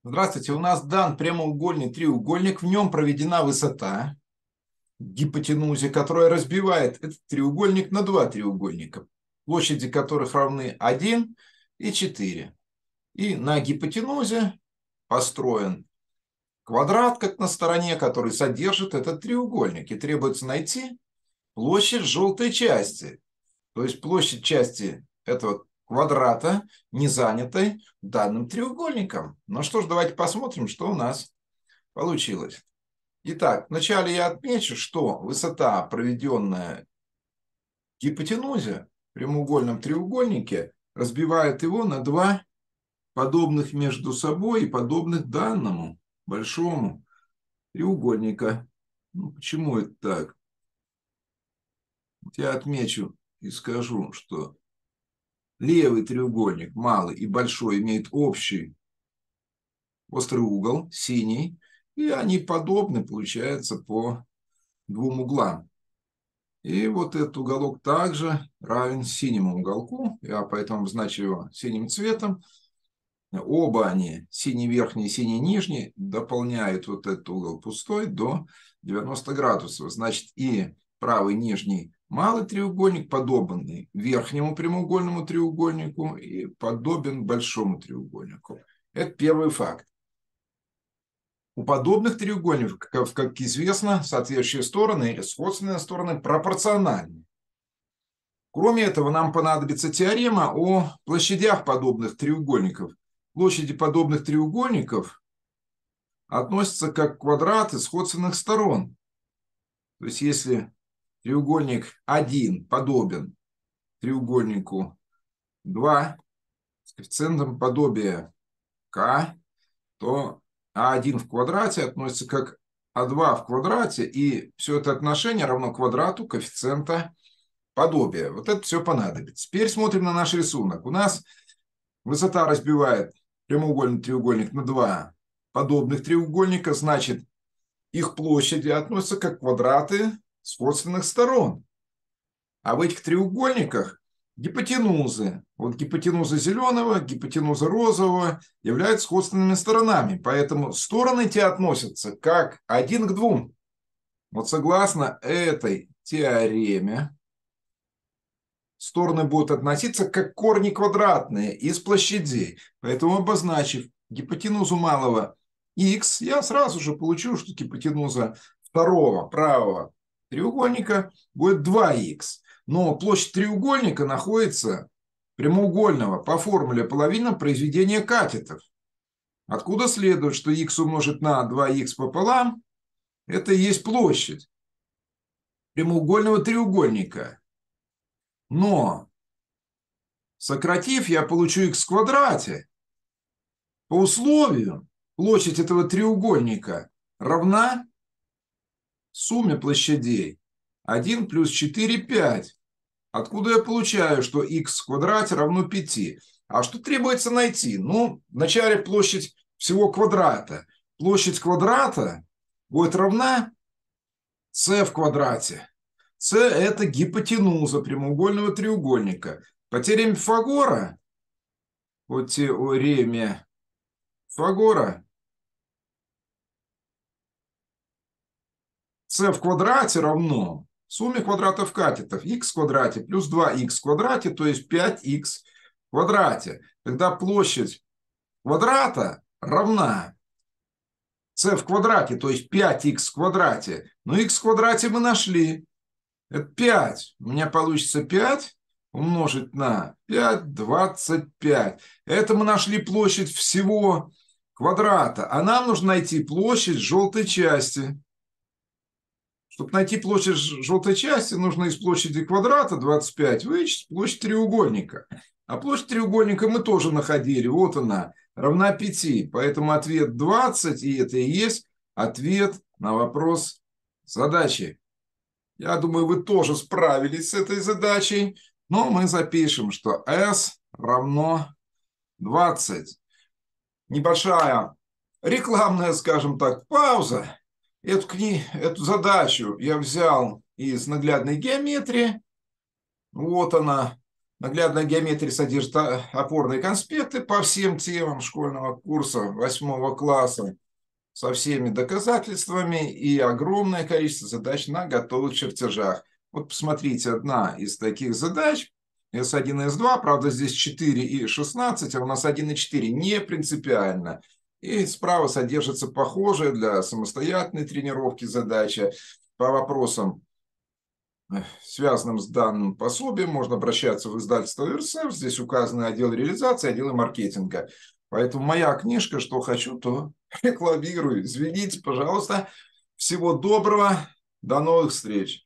Здравствуйте, у нас дан прямоугольный треугольник, в нем проведена высота гипотенузе, которая разбивает этот треугольник на два треугольника, площади которых равны 1 и 4. И на гипотенузе построен квадрат, как на стороне, который содержит этот треугольник. И требуется найти площадь желтой части, то есть площадь части этого квадрата, не занятой данным треугольником. Ну что ж, давайте посмотрим, что у нас получилось. Итак, вначале я отмечу, что высота, проведенная в гипотенузе, в прямоугольном треугольнике, разбивает его на два подобных между собой и подобных данному большому треугольника. Ну, почему это так? Вот я отмечу и скажу, что левый треугольник, малый и большой, имеют общий острый угол, синий, и они подобны, получается, по двум углам. И вот этот уголок также равен синему уголку, я поэтому обозначу его синим цветом. Оба они, синий верхний и синий нижний, дополняют вот этот угол пустой до 90 градусов. Значит, и правый нижний малый треугольник подобный верхнему прямоугольному треугольнику и подобен большому треугольнику. Это первый факт. У подобных треугольников, как известно, соответствующие стороны или сходственные стороны пропорциональны. Кроме этого, нам понадобится теорема о площадях подобных треугольников. Площади подобных треугольников относятся как квадраты сходственных сторон. То есть, если треугольник 1 подобен треугольнику 2 с коэффициентом подобия k, то А1 в квадрате относится как А2 в квадрате, и все это отношение равно квадрату коэффициента подобия. Вот это все понадобится. Теперь смотрим на наш рисунок. У нас высота разбивает прямоугольный треугольник на два подобных треугольника, значит, их площади относятся как квадраты сходственных сторон. А в этих треугольниках гипотенузы, вот гипотенуза зеленого, гипотенуза розового являются сходственными сторонами, поэтому стороны эти относятся как 1 к 2. Вот согласно этой теореме, стороны будут относиться как корни квадратные из площадей. Поэтому, обозначив гипотенузу малого х, я сразу же получу, что гипотенуза второго правого треугольника будет 2х. Но площадь треугольника находится прямоугольного по формуле половина произведения катетов. Откуда следует, что х умножить на 2х пополам – это и есть площадь прямоугольного треугольника. Но, сократив, я получу х в квадрате. По условию площадь этого треугольника равна сумме площадей 1 плюс 4 – 5. Откуда я получаю, что х в квадрате равно 5? А что требуется найти? Ну, вначале площадь всего квадрата. Площадь квадрата будет равна c в квадрате. c – это гипотенуза прямоугольного треугольника. По теореме Пифагора, c в квадрате равно сумме квадратов катетов х в квадрате плюс 2х в квадрате, то есть 5х в квадрате. Тогда площадь квадрата равна c в квадрате, то есть 5х в квадрате. Но х в квадрате мы нашли. Это 5. У меня получится 5 умножить на 5, 25. Это мы нашли площадь всего квадрата. А нам нужно найти площадь желтой части. Чтобы найти площадь желтой части, нужно из площади квадрата 25 вычесть площадь треугольника. А площадь треугольника мы тоже находили. Вот она, равна 5. Поэтому ответ 20, и это и есть ответ на вопрос задачи. Я думаю, вы тоже справились с этой задачей, но мы запишем, что S равно 20. Небольшая рекламная, скажем так, пауза. Эту задачу я взял из наглядной геометрии. Вот она. Наглядная геометрия содержит опорные конспекты по всем темам школьного курса 8 класса со всеми доказательствами и огромное количество задач на готовых чертежах. Вот посмотрите, одна из таких задач S1 и S2, правда здесь 4 и 16, а у нас 1 и 4, не принципиально. И справа содержится похожая для самостоятельной тренировки задача по вопросам, связанным с данным пособием. Можно обращаться в издательство РСФ. Здесь указаны отдел реализации, отделы маркетинга. Поэтому моя книжка «Что хочу, то рекламирую». Извините, пожалуйста. Всего доброго. До новых встреч.